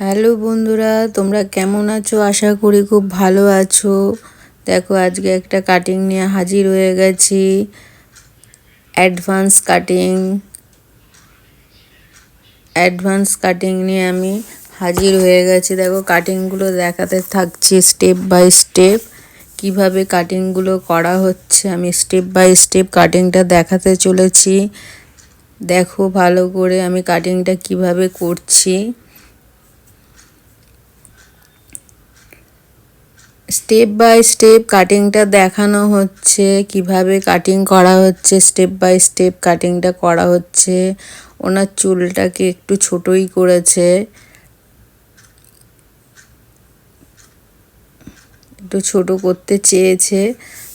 Hello বন্ধুরা, তোমরা কেমন আছো? আশা করি খুব ভালো আছো। দেখো, আজকে একটা কাটিং নিয়ে হাজির হয়ে গেছি। অ্যাডভান্স কাটিং নিয়ে আমি হাজির হয়ে গেছি। দেখো, কাটিংগুলো দেখাতে থাকছি স্টেপ বাই স্টেপ। কিভাবে কাটিংগুলো করা হচ্ছে আমি স্টেপ বাই স্টেপ কাটিংটা দেখাতে চলেছি। দেখো ভালো করে আমি কাটিংটা কিভাবে করছি। স্টেপ বাই স্টেপ কাটিংটা দেখানো হচ্ছে, কিভাবে কাটিং করা হচ্ছে। স্টেপ বাই স্টেপ কাটিংটা করা হচ্ছে। ওনার চুলটাকে একটু ছোটই করেছে, একটু ছোট করতে চেয়েছে,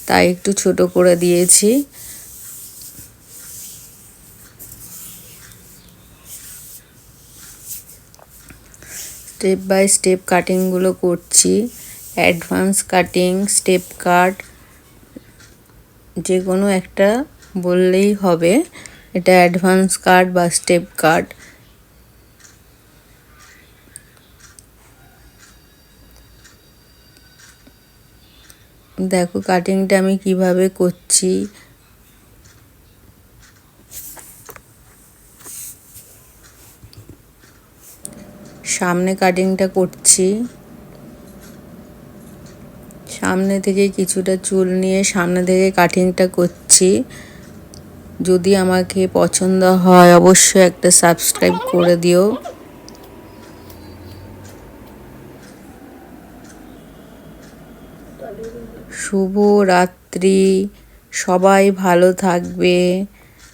তাই একটু ছোট করে দিয়েছি। স্টেপ বাই স্টেপ কাটিংগুলো করছি। অ্যাডভান্স কাটিং, স্টেপ কাট, যে কোনো একটা বললেই হবে। এটা অ্যাডভান্স কাট বা স্টেপ কাট। দেখো কাটিংটা আমি কিভাবে করছি। সামনে কাটিংটা করছি। সামনে থেকে কিছুটা চুল নিয়ে সামনে থেকে কাটিংটা করছি। যদি আমাকে পছন্দ হয় অবশ্যই একটা সাবস্ক্রাইব করে দিও। শুভ রাত্রি, সবাই ভালো থাকবে।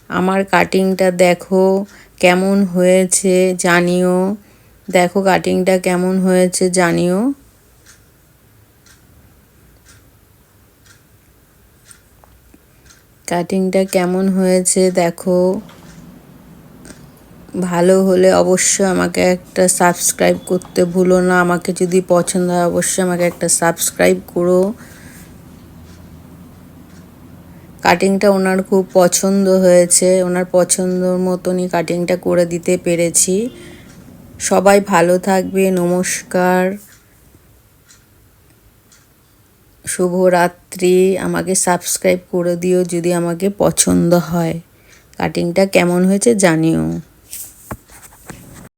আমার কাটিংটা দেখো কেমন হয়েছে জানিও। দেখো কাটিংটা কেমন হয়েছে জানিও। কাটিংটা কেমন হয়েছে দেখো। ভালো হলে অবশ্যই আমাকে একটা সাবস্ক্রাইব করতে ভুলো না। আমাকে যদি পছন্দ হয় অবশ্যই আমাকে একটা সাবস্ক্রাইব করো। কাটিংটা ওনার খুব পছন্দ হয়েছে, ওনার পছন্দর মতনই কাটিংটা করে দিতে পেরেছি। সবাই ভালো থাকবে। নমস্কার, শুভরাত্রি। আমাকে সাবস্ক্রাইব করে দিও যদি আমাকে পছন্দ হয়। কাটিংটা কেমন হয়েছে জানিও।